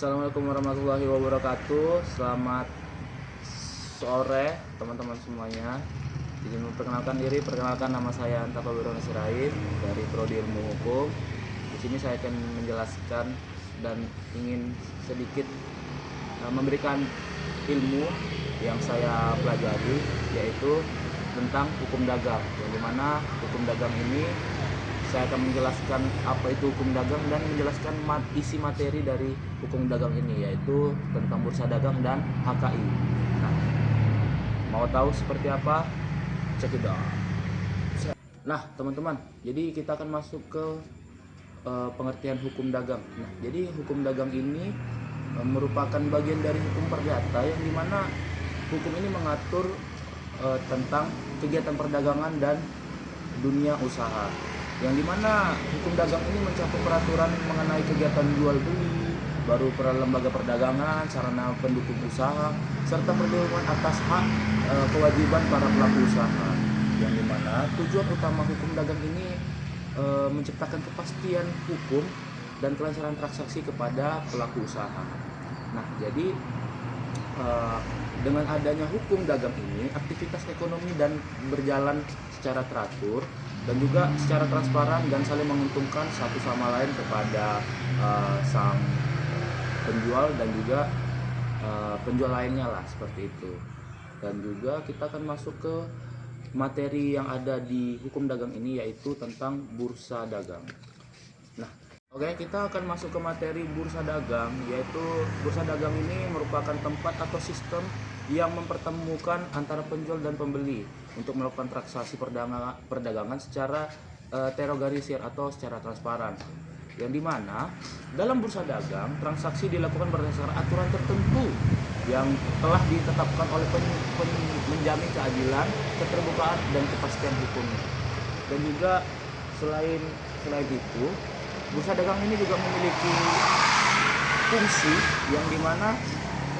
Assalamualaikum warahmatullahi wabarakatuh. Selamat sore teman-teman semuanya. Izin memperkenalkan diri, perkenalkan nama saya Anta Fabiro Nasirain dari Prodi Ilmu Hukum. Di sini saya akan menjelaskan dan ingin sedikit memberikan ilmu yang saya pelajari, yaitu tentang hukum dagang. Yang dimana hukum dagang ini saya akan menjelaskan apa itu hukum dagang dan menjelaskan isi materi dari hukum dagang ini, yaitu tentang bursa dagang dan HKI. Nah, mau tahu seperti apa? Check it out. Nah, teman-teman, jadi kita akan masuk ke pengertian hukum dagang. Nah, jadi hukum dagang ini merupakan bagian dari hukum perdata yang dimana hukum ini mengatur tentang kegiatan perdagangan dan dunia usaha, yang dimana hukum dagang ini mencakup peraturan mengenai kegiatan jual beli, baru lembaga perdagangan, sarana pendukung usaha, serta perlindungan atas hak kewajiban para pelaku usaha. Yang dimana tujuan utama hukum dagang ini menciptakan kepastian hukum dan kelancaran transaksi kepada pelaku usaha. Nah, jadi dengan adanya hukum dagang ini, aktivitas ekonomi dan berjalan secara teratur dan juga secara transparan dan saling menguntungkan satu sama lain kepada sang penjual dan juga penjual lainnya lah, seperti itu. Dan juga kita akan masuk ke materi yang ada di hukum dagang ini, yaitu tentang bursa dagang. Nah, oke, kita akan masuk ke materi bursa dagang, yaitu bursa dagang ini merupakan tempat atau sistem yang mempertemukan antara penjual dan pembeli untuk melakukan transaksi perdagangan secara terorganisir atau secara transparan. Yang dimana dalam bursa dagang, transaksi dilakukan berdasarkan aturan tertentu yang telah ditetapkan oleh menjamin keadilan, keterbukaan, dan kepastian hukumnya. Dan juga selain itu, bursa dagang ini juga memiliki fungsi yang dimana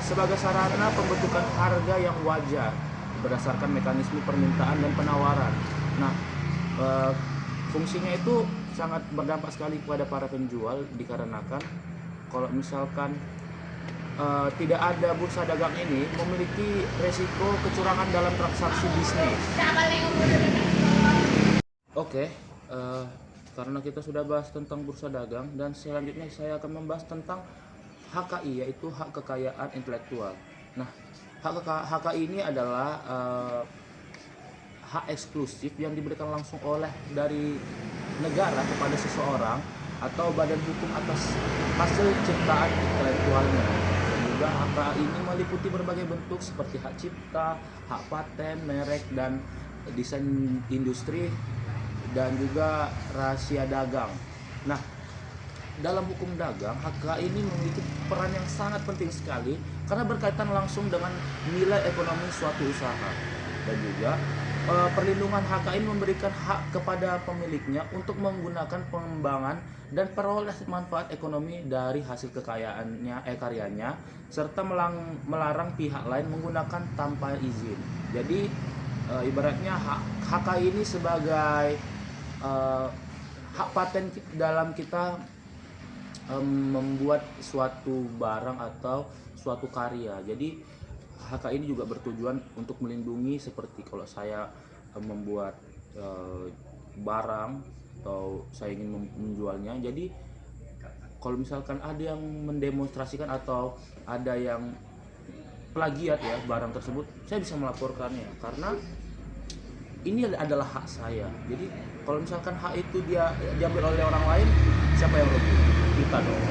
sebagai sarana pembentukan harga yang wajar berdasarkan mekanisme permintaan dan penawaran. Nah, fungsinya itu sangat berdampak sekali kepada para penjual, dikarenakan kalau misalkan tidak ada bursa dagang ini, memiliki resiko kecurangan dalam transaksi bisnis. Oke, karena kita sudah bahas tentang bursa dagang, dan selanjutnya saya akan membahas tentang HKI, yaitu hak kekayaan intelektual. Nah, hak HKI ini adalah hak eksklusif yang diberikan langsung oleh dari negara kepada seseorang atau badan hukum atas hasil ciptaan intelektualnya. Dan juga HKI ini meliputi berbagai bentuk seperti hak cipta, hak paten, merek, dan desain industri, dan juga rahasia dagang. Nah, dalam hukum dagang, HKI ini memiliki peran yang sangat penting sekali karena berkaitan langsung dengan nilai ekonomi suatu usaha. Dan juga perlindungan HKI memberikan hak kepada pemiliknya untuk menggunakan pengembangan dan peroleh manfaat ekonomi dari hasil karyanya, serta melarang pihak lain menggunakan tanpa izin. Jadi ibaratnya HKI ini sebagai hak paten dalam kita membuat suatu barang atau suatu karya. Jadi HKI ini juga bertujuan untuk melindungi, seperti kalau saya membuat barang atau saya ingin menjualnya. Jadi kalau misalkan ada yang mendemonstrasikan atau ada yang plagiat ya barang tersebut, saya bisa melaporkannya karena ini adalah hak saya. Jadi kalau misalkan hak itu diambil oleh orang lain, siapa yang rugi? Kita dong.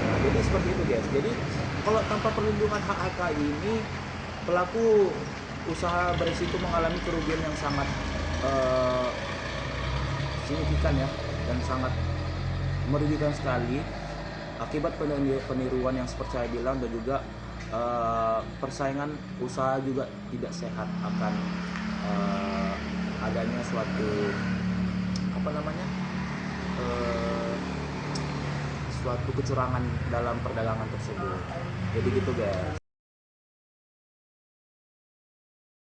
Nah, jadi seperti itu guys. Jadi kalau tanpa perlindungan hak HKI ini, pelaku usaha berisiko mengalami kerugian yang sangat signifikan ya, dan sangat merugikan sekali akibat peniruan yang seperti saya bilang, dan juga persaingan usaha juga tidak sehat akan adanya suatu suatu kecurangan dalam perdagangan tersebut. Jadi gitu guys.